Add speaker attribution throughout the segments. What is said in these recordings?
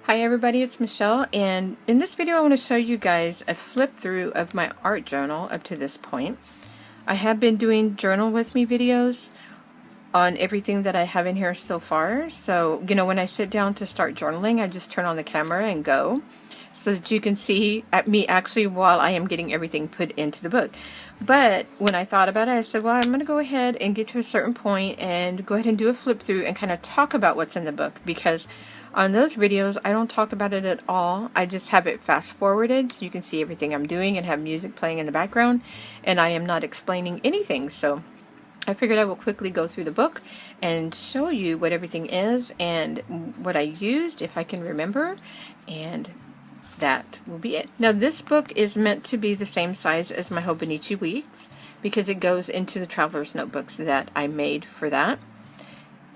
Speaker 1: Hi everybody, it's Michelle, and in this video I want to show you guys a flip through of my art journal up to this point. I have been doing journal with me videos on everything that I have in here so far, so when I sit down to start journaling I just turn on the camera and go so that you can see at me actually while I am getting everything put into the book. But when I thought about it, I said, well, I'm going to go ahead and get to a certain point and go ahead and do a flip through and kind of talk about what's in the book, because on those videos I don't talk about it at all. I just have it fast forwarded so you can see everything I'm doing and have music playing in the background, and I am not explaining anything. So I figured I will quickly go through the book and show you what everything is and what I used, if I can remember, and that will be it. Now this book is meant to be the same size as my Hobonichi Weeks because it goes into the traveler's notebooks that I made for that.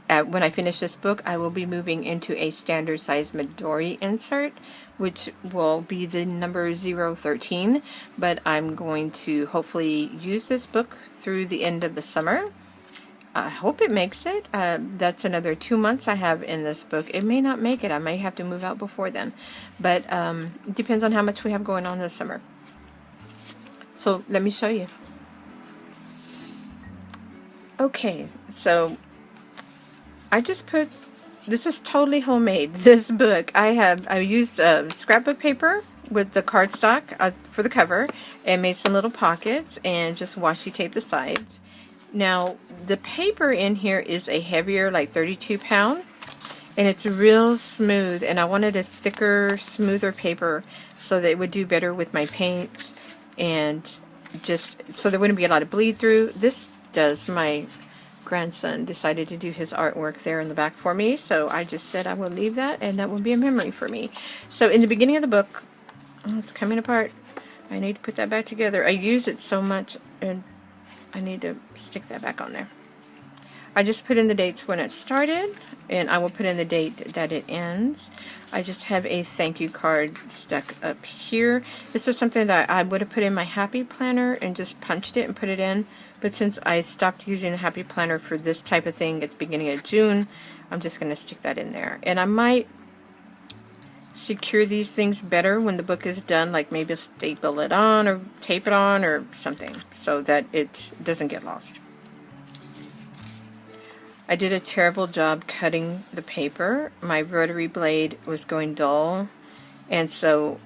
Speaker 1: When I finish this book, I will be moving into a standard size Midori insert, which will be the number 013, but I'm going to hopefully use this book through the end of the summer. I hope it makes it. That's another 2 months I have in this book. It may not make it. I may have to move out before then. But it depends on how much we have going on this summer. So let me show you. Okay, so I just put, this is totally homemade, this book. I used scrapbook paper with the cardstock for the cover and made some little pockets and just washi taped the sides. Now, the paper in here is a heavier, like 32 pound, and it's real smooth, and I wanted a thicker, smoother paper so that it would do better with my paints and just so there wouldn't be a lot of bleed through. This does. My grandson decided to do his artwork there in the back for me, so I just said I will leave that, and that will be a memory for me. So in the beginning of the book, oh, it's coming apart. I need to put that back together. I use it so much, and I need to stick that back on there. I just put in the dates when it started, and I will put in the date that it ends. I just have a thank you card stuck up here. This is something that I would have put in my Happy Planner and just punched it and put it in, but since I stopped using the Happy Planner for this type of thing at the beginning of June, I'm just going to stick that in there. And I might secure these things better when the book is done, like maybe staple it on or tape it on or something so that it doesn't get lost. I did a terrible job cutting the paper. My rotary blade was going dull, and so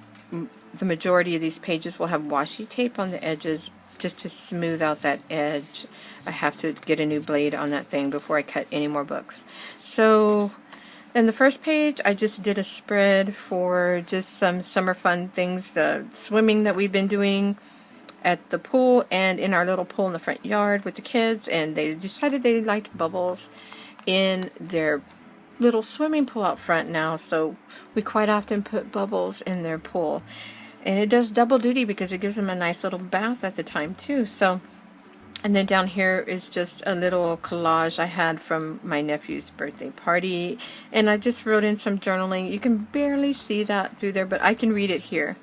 Speaker 1: the majority of these pages will have washi tape on the edges just to smooth out that edge. I have to get a new blade on that thing before I cut any more books. So in the first page, I just did a spread for just some summer fun things, the swimming that we've been doing at the pool and in our little pool in the front yard with the kids, and they decided they liked bubbles in their little swimming pool out front now, so we quite often put bubbles in their pool. And it does double duty because it gives them a nice little bath at the time too. So, and then down here is just a little collage I had from my nephew's birthday party, and I just wrote in some journaling. You can barely see that through there, but I can read it here.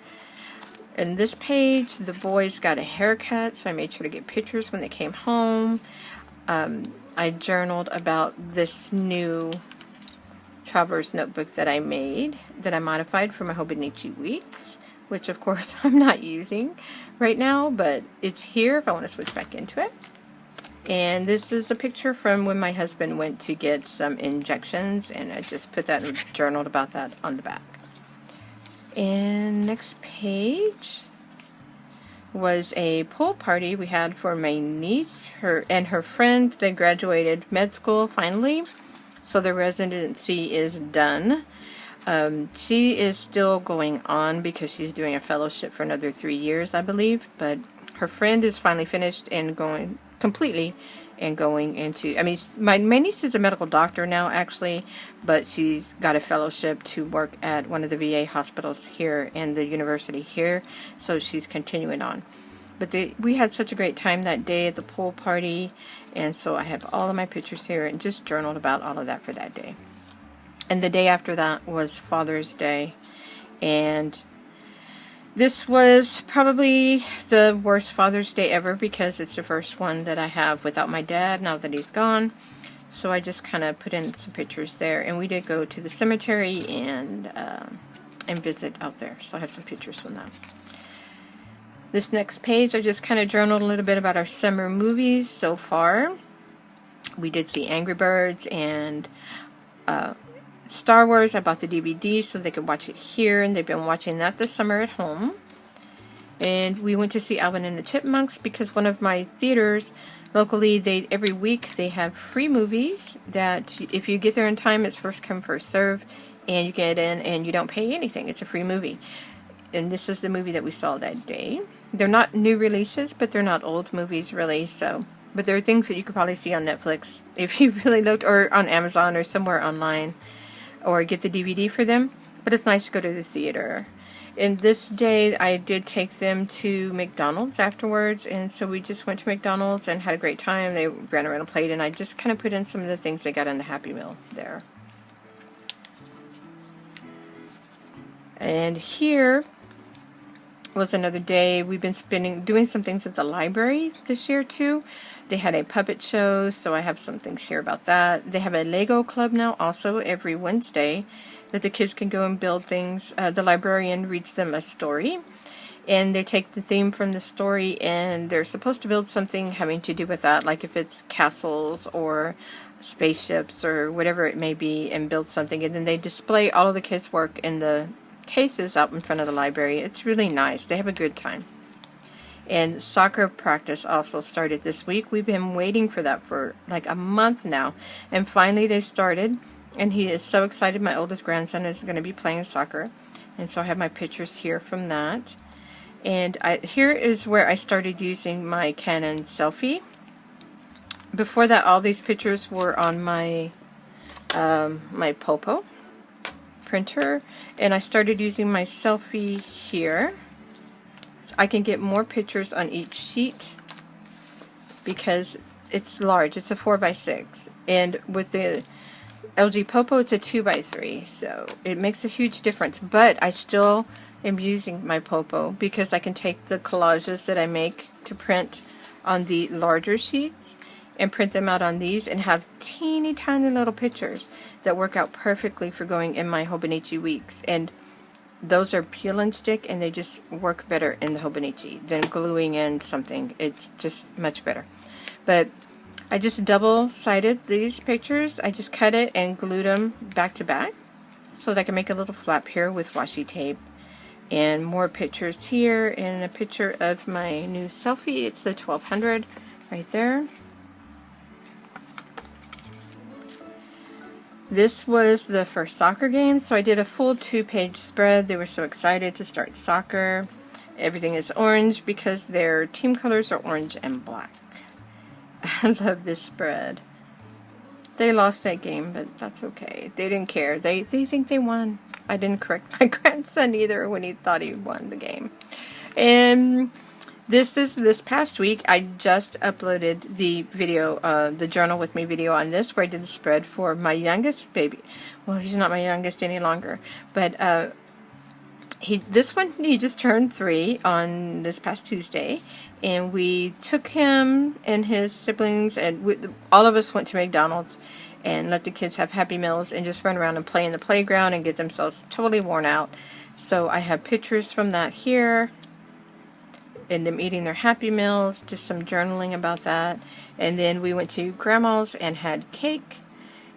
Speaker 1: In this page, the boys got a haircut, so I made sure to get pictures when they came home. I journaled about this new traveler's notebook that I made, that I modified for my Hobonichi Weeks, which of course I'm not using right now, but it's here if I want to switch back into it. And this is a picture from when my husband went to get some injections, and I just put that and journaled about that on the back. And next page was a pool party we had for my niece, her friend. They graduated med school finally, so the residency is done. She is still going on because she's doing a fellowship for another 3 years, I believe, but her friend is finally finished and going completely and going into, I mean, my niece is a medical doctor now actually, but she's got a fellowship to work at one of the VA hospitals here and the university here, so she's continuing on. But we had such a great time that day at the pool party, and so I have all of my pictures here and just journaled about all of that for that day. And the day after that was Father's Day, and this was probably the worst Father's Day ever because it's the first one that I have without my dad now that he's gone. So I just kind of put in some pictures there. And we did go to the cemetery and visit out there. So I have some pictures from that. This next page, I just kind of journaled a little bit about our summer movies so far. We did see Angry Birds and Star Wars. I bought the DVD so they could watch it here, and they've been watching that this summer at home. And we went to see Alvin and the Chipmunks because one of my theaters locally, every week they have free movies that if you get there in time, it's first come, first serve, and you get in and you don't pay anything. It's a free movie. And this is the movie that we saw that day. They're not new releases, but they're not old movies really, so... But there are things that you could probably see on Netflix if you really looked, or on Amazon or somewhere online, or get the DVD for them. But it's nice to go to the theater. And this day, I did take them to McDonald's afterwards, and so we just went to McDonald's and had a great time. They ran around and played, and I just kind of put in some of the things they got in the Happy Meal there. And here was another day. We've been doing some things at the library this year too. They had a puppet show, so I have some things here about that. They have a Lego club now also every Wednesday that the kids can go and build things. The librarian reads them a story, and they take the theme from the story and they're supposed to build something having to do with that, like if it's castles or spaceships or whatever it may be, and build something, and then they display all of the kids' work in the cases out in front of the library. It's really nice. They have a good time. And soccer practice also started this week. We've been waiting for that for like a month now, and finally they started, and he is so excited. My oldest grandson is going to be playing soccer, and so I have my pictures here from that. And here is where I started using my Canon selfie. Before that, all these pictures were on my my Popo printer, and I started using my selfie here. So I can get more pictures on each sheet because it's large. It's a 4x6, and with the LG Popo it's a 2x3, so it makes a huge difference. But I still am using my Popo because I can take the collages that I make to print on the larger sheets and print them out on these and have teeny tiny little pictures that work out perfectly for going in my Hobonichi weeks. And those are peel and stick, and they just work better in the Hobonichi than gluing in something. It's just much better. But I just double-sided these pictures. I just cut it and glued them back to back so that I can make a little flap here with washi tape. And more pictures here, and a picture of my new selfie. It's the 1200 right there. This was the first soccer game, so I did a full 2-page spread. They were so excited to start soccer. Everything is orange because their team colors are orange and black. I love this spread. They lost that game, but that's okay. They didn't care. They think they won. I didn't correct my grandson either when he thought he won the game. And this past week, I just uploaded the video, the Journal With Me video on this, where I did the spread for my youngest baby. Well, he's not my youngest any longer, but he just turned 3 on this past Tuesday, and we took him and his siblings, and all of us went to McDonald's and let the kids have Happy Meals and just run around and play in the playground and get themselves totally worn out. So I have pictures from that here, and them eating their Happy Meals, just some journaling about that. And then we went to Grandma's and had cake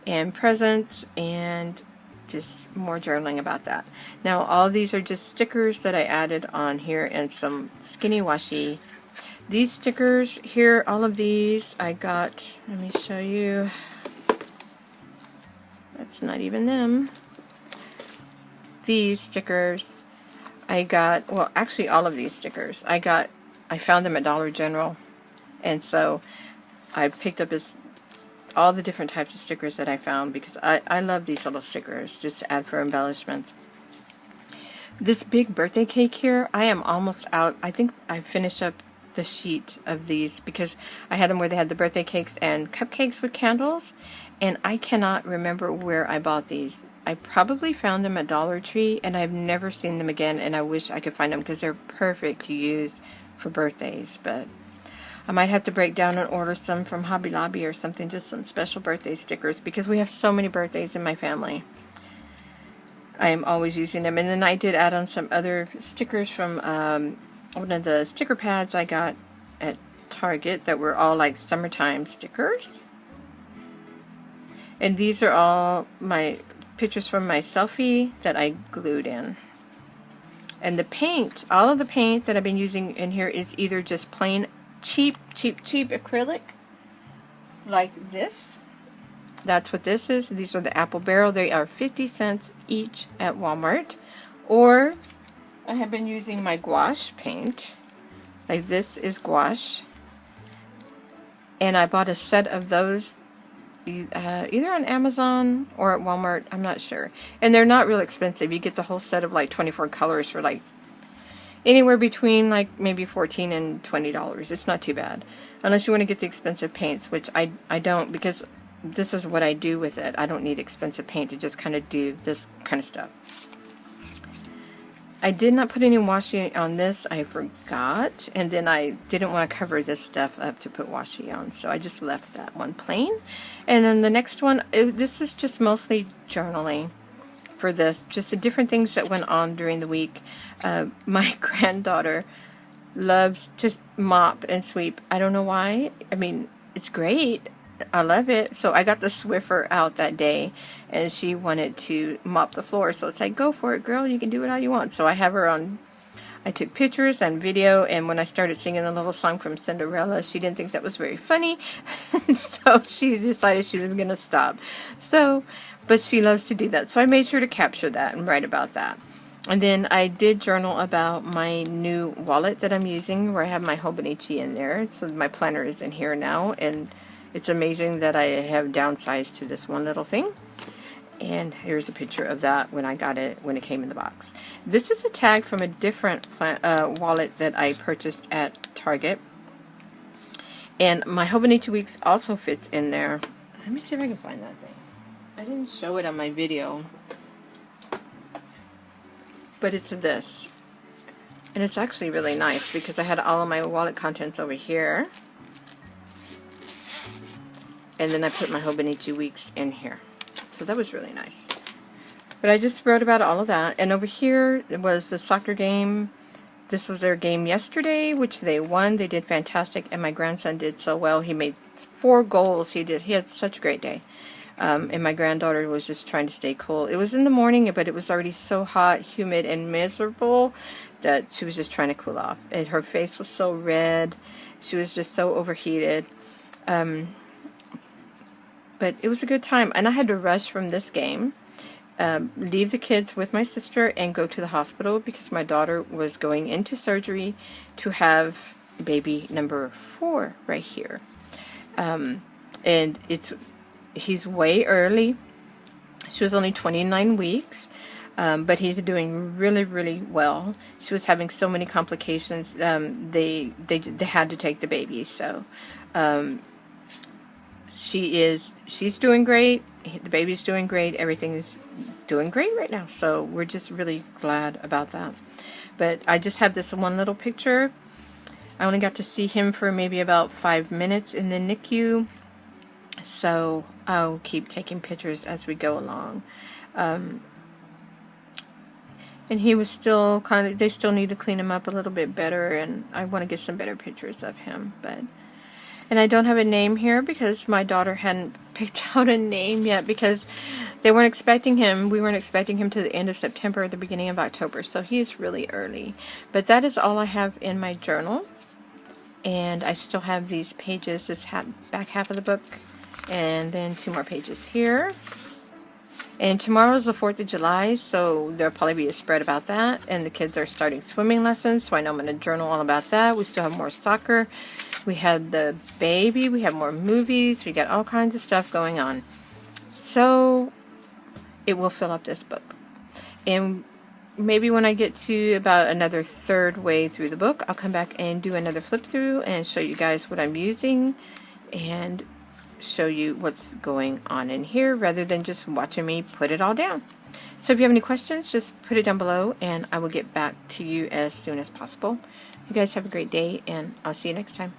Speaker 1: and presents and just more journaling about that. Now all these are just stickers that I added on here and some skinny washi. These stickers here, all of these I got, let me show you. That's not even them. These stickers I got, well, actually all of these stickers I found them at Dollar General, and so I picked up all the different types of stickers that I found because I love these little stickers just to add for embellishments. This big birthday cake here, I am almost out. I think I finished up the sheet of these because I had them where they had the birthday cakes and cupcakes with candles, and I cannot remember where I bought these. I probably found them at Dollar Tree, and I've never seen them again, and I wish I could find them because they're perfect to use for birthdays. But I might have to break down and order some from Hobby Lobby or something, just some special birthday stickers, because we have so many birthdays in my family. I am always using them. And then I did add on some other stickers from one of the sticker pads I got at Target that were all like summertime stickers. And these are all my pictures from my selfie that I glued in. And the paint, all of the paint that I've been using in here is either just plain cheap acrylic, like this. That's what this is. These are the Apple Barrel. They are 50 cents each at Walmart. Or I have been using my gouache paint. Like this is gouache. And I bought a set of those either on Amazon or at Walmart. I'm not sure. And they're not real expensive. You get the whole set of like 24 colors for like anywhere between like maybe $14 and $20. It's not too bad. Unless you want to get the expensive paints, which I don't, because this is what I do with it. I don't need expensive paint to just kind of do this kind of stuff. I did not put any washi on this. I forgot. And then I didn't want to cover this stuff up to put washi on. So I just left that one plain. And then the next one, this is just mostly journaling for this. Just the different things that went on during the week. My granddaughter loves to mop and sweep. I don't know why. I mean, it's great. I love it. So I got the Swiffer out that day, and she wanted to mop the floor. So it's like, go for it, girl. You can do it how you want. So I have her on. I took pictures and video, and when I started singing the little song from Cinderella, she didn't think that was very funny. So she decided she was going to stop. So, but she loves to do that. So I made sure to capture that and write about that. And then I did journal about my new wallet that I'm using, where I have my Hobonichi in there. So my planner is in here now, and it's amazing that I have downsized to this one little thing. And here's a picture of that when I got it, when it came in the box. This is a tag from a different wallet that I purchased at Target. And my Hobonichi Weeks also fits in there. Let me see if I can find that thing. I didn't show it on my video. But it's this. And it's actually really nice because I had all of my wallet contents over here. And then I put my Hobonichi Weeks in here. So that was really nice. But I just wrote about all of that. And over here was the soccer game. This was their game yesterday, which they won. They did fantastic. And my grandson did so well. He made 4 goals. He had such a great day. And my granddaughter was just trying to stay cool. It was in the morning, but it was already so hot, humid, and miserable that she was just trying to cool off. And her face was so red. She was just so overheated. But it was a good time, and I had to rush from this game, leave the kids with my sister, and go to the hospital because my daughter was going into surgery to have baby number 4 right here. And he's way early. She was only 29 weeks, but he's doing really, really well. She was having so many complications. They had to take the baby, so. She's doing great. The baby's doing great. Everything is doing great right now. So we're just really glad about that. But I just have this one little picture. I only got to see him for maybe about 5 minutes in the NICU. So I'll keep taking pictures as we go along. And he was still they still need to clean him up a little bit better. And I want to get some better pictures of him. And I don't have a name here because my daughter hadn't picked out a name yet because they weren't expecting him. We weren't expecting him to the end of September or the beginning of October. So he's really early. But that is all I have in my journal. And I still have these pages, this back half of the book. And then 2 more pages here. And tomorrow is the 4th of July, so there'll probably be a spread about that. And the kids are starting swimming lessons, so I know I'm going to journal all about that. We still have more soccer. We have the baby. We have more movies. We got all kinds of stuff going on. So it will fill up this book. And maybe when I get to about another 3rd way through the book, I'll come back and do another flip through and show you guys what I'm using and show you what's going on in here rather than just watching me put it all down. So if you have any questions, just put it down below and I will get back to you as soon as possible. You guys have a great day and I'll see you next time.